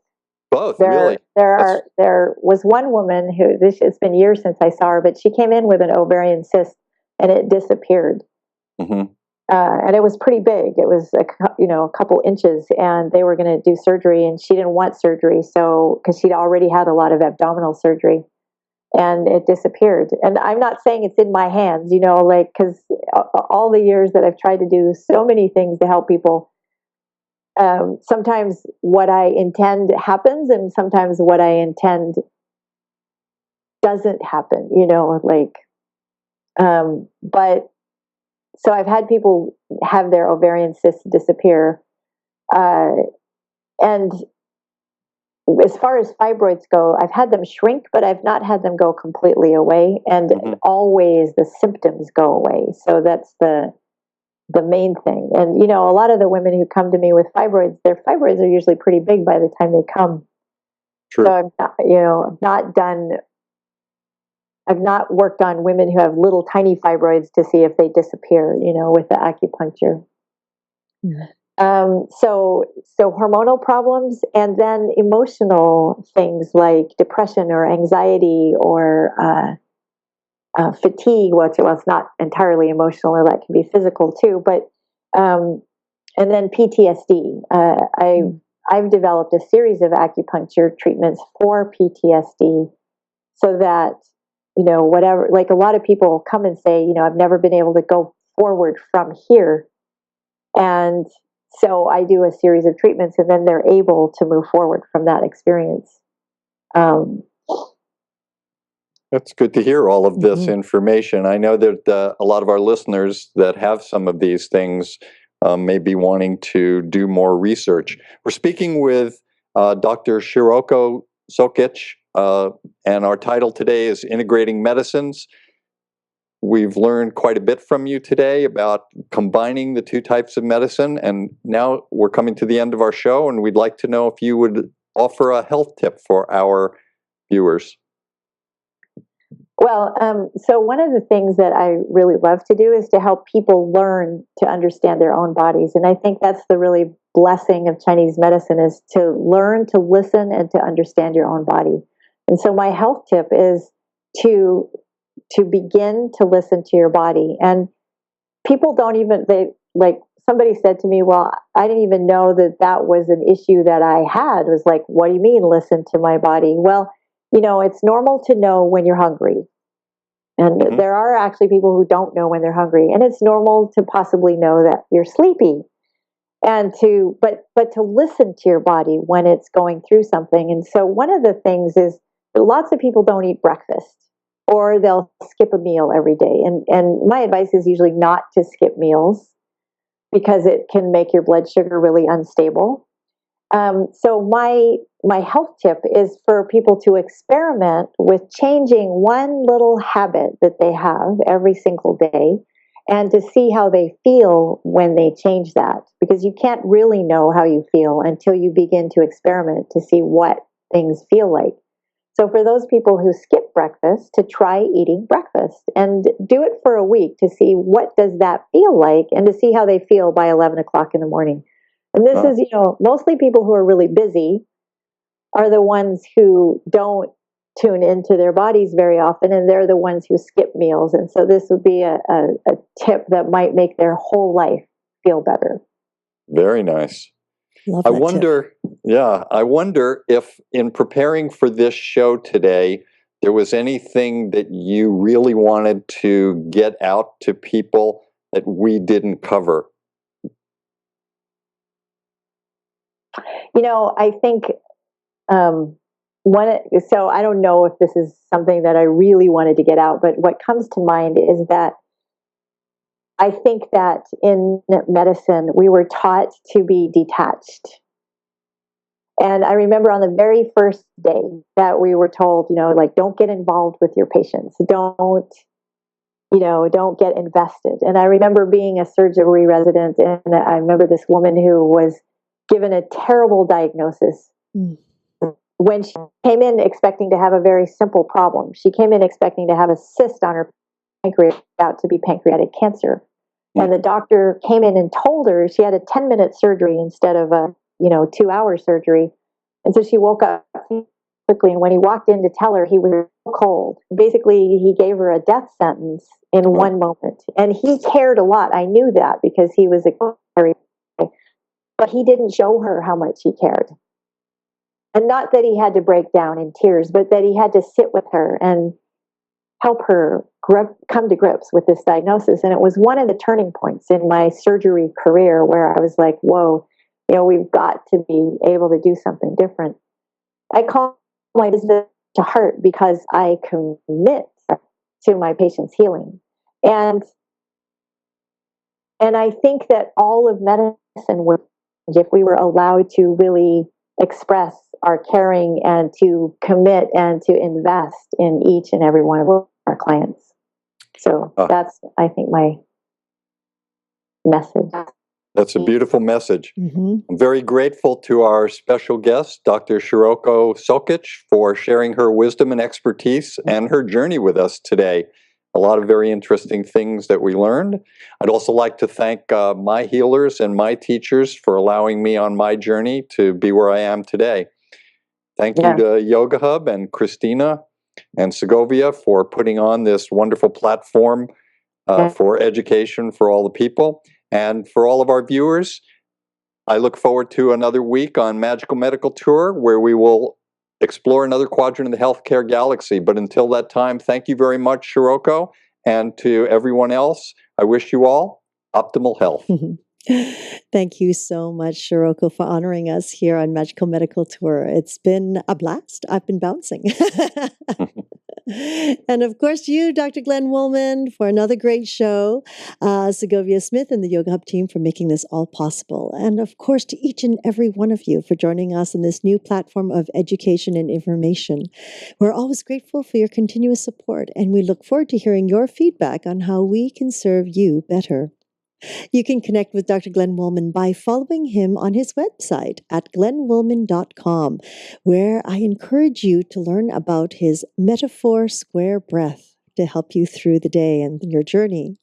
Really? There was one woman who, it's been years since I saw her, but she came in with an ovarian cyst and it disappeared. And it was pretty big. It was a couple inches, and they were going to do surgery, and she didn't want surgery, so because she'd already had a lot of abdominal surgery, and it disappeared. And I'm not saying it's in my hands, because all the years that I've tried to do so many things to help people, sometimes what I intend happens, and sometimes what I intend doesn't happen. But. So I've had people have their ovarian cysts disappear. And as far as fibroids go, I've had them shrink, but I've not had them go completely away. And always the symptoms go away. So that's the main thing. And, a lot of the women who come to me with fibroids, their fibroids are usually pretty big by the time they come. True. So I've not worked on women who have little tiny fibroids to see if they disappear, with the acupuncture. So hormonal problems, and then emotional things like depression or anxiety or fatigue. Well, it's not entirely emotional, that can be physical too. But and then PTSD. I've developed a series of acupuncture treatments for PTSD, so that whatever, like a lot of people come and say, I've never been able to go forward from here. And so I do a series of treatments, and then they're able to move forward from that experience. That's good to hear all of this information. I know that a lot of our listeners that have some of these things may be wanting to do more research. We're speaking with Dr. Shiroko Sokic, and our title today is Integrating Medicines. We've learned quite a bit from you today about combining the two types of medicine, and now we're coming to the end of our show, and we'd like to know if you would offer a health tip for our viewers. Well, so one of the things that I really love to do is to help people learn to understand their own bodies. And I think that's the really blessing of Chinese medicine, is to learn to listen and to understand your own body. And so my health tip is to begin to listen to your body. And people don't even, somebody said to me, well, I didn't even know that was an issue that I had. It was like, what do you mean listen to my body? Well, it's normal to know when you're hungry. And there are actually people who don't know when they're hungry. And it's normal to possibly know that you're sleepy. And but to listen to your body when it's going through something. And so one of the things is that lots of people don't eat breakfast, or they'll skip a meal every day. And my advice is usually not to skip meals, because it can make your blood sugar really unstable. So my health tip is for people to experiment with changing one little habit that they have every single day, and to see how they feel when they change that. Because you can't really know how you feel until you begin to experiment to see what things feel like. So for those people who skip breakfast, to try eating breakfast and do it for a week to see what does that feel like, and to see how they feel by 11 o'clock in the morning. And this is, mostly people who are really busy are the ones who don't tune into their bodies very often, and they're the ones who skip meals. And so this would be a tip that might make their whole life feel better. Very nice. Love I that wonder, I wonder if in preparing for this show today, there was anything that you really wanted to get out to people that we didn't cover. I think so I don't know if this is something that I really wanted to get out, but what comes to mind is that I think that in medicine, we were taught to be detached. And I remember on the very first day that we were told, don't get involved with your patients. Don't get invested. And I remember being a surgery resident, and I remember this woman who was given a terrible diagnosis. When she came in expecting to have a very simple problem. She came in expecting to have a cyst on her pancreas, out to be pancreatic cancer. And the doctor came in and told her she had a 10-minute surgery instead of a 2-hour surgery. And so she woke up quickly, and when he walked in to tell her, he was cold. Basically, he gave her a death sentence in one moment. And he cared a lot. I knew that because he was but he didn't show her how much he cared. And not that he had to break down in tears, but that he had to sit with her and help her come to grips with this diagnosis. And it was one of the turning points in my surgery career where I was like, whoa, we've got to be able to do something different. I call my business to heart because I commit to my patient's healing. And I think that all of medicine would, if we were allowed to really express our caring and to commit and to invest in each and every one of our clients. So that's, I think, my message. That's a beautiful message. I'm very grateful to our special guest, Dr. Shiroko Sokic, for sharing her wisdom and expertise and her journey with us today. A lot of very interesting things that we learned. I'd also like to thank my healers and my teachers for allowing me on my journey to be where I am today. Thank you to Yoga Hub and Christina and Segovia for putting on this wonderful platform for education for all the people. And for all of our viewers, I look forward to another week on Magical Medical Tour, where we will explore another quadrant of the healthcare galaxy. But until that time, thank you very much, Shiroko, and to everyone else, I wish you all optimal health. Thank you so much, Shiroko, for honoring us here on Magical Medical Tour. It's been a blast. I've been bouncing. And of course, you, Dr. Glenn Woolman, for another great show. Segovia Smith and the Yoga Hub team for making this all possible. And of course, to each and every one of you for joining us in this new platform of education and information. We're always grateful for your continuous support, and we look forward to hearing your feedback on how we can serve you better. You can connect with Dr. Glenn Woolman by following him on his website at glennwoolman.com, where I encourage you to learn about his metaphor square breath to help you through the day and your journey.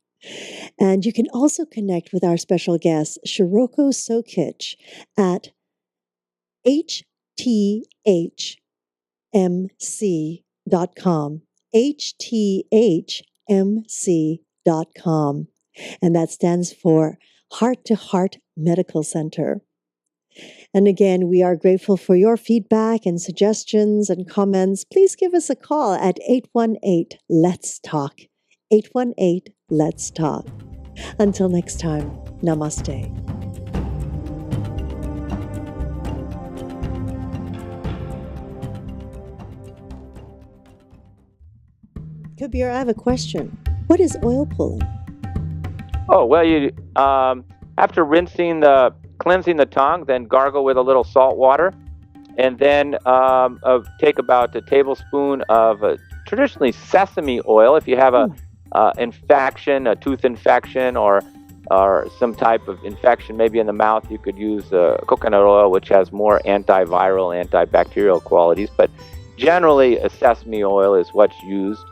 And you can also connect with our special guest, Shiroko Sokic, at hthmc.com, hthmc.com. And that stands for Heart to Heart Medical Center. And again, we are grateful for your feedback and suggestions and comments. Please give us a call at 818-LETS-TALK. 818-LETS-TALK. Until next time, namaste. Kabir, I have a question. What is oil pulling? Oh, well, you after cleansing the tongue, then gargle with a little salt water, and then take about a tablespoon of traditionally sesame oil. If you have a infection, a tooth infection, or some type of infection, maybe in the mouth, you could use coconut oil, which has more antiviral, antibacterial qualities. But generally, a sesame oil is what's used,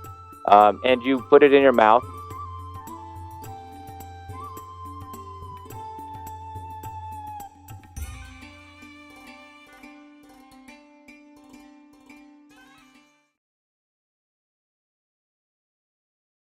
and you put it in your mouth.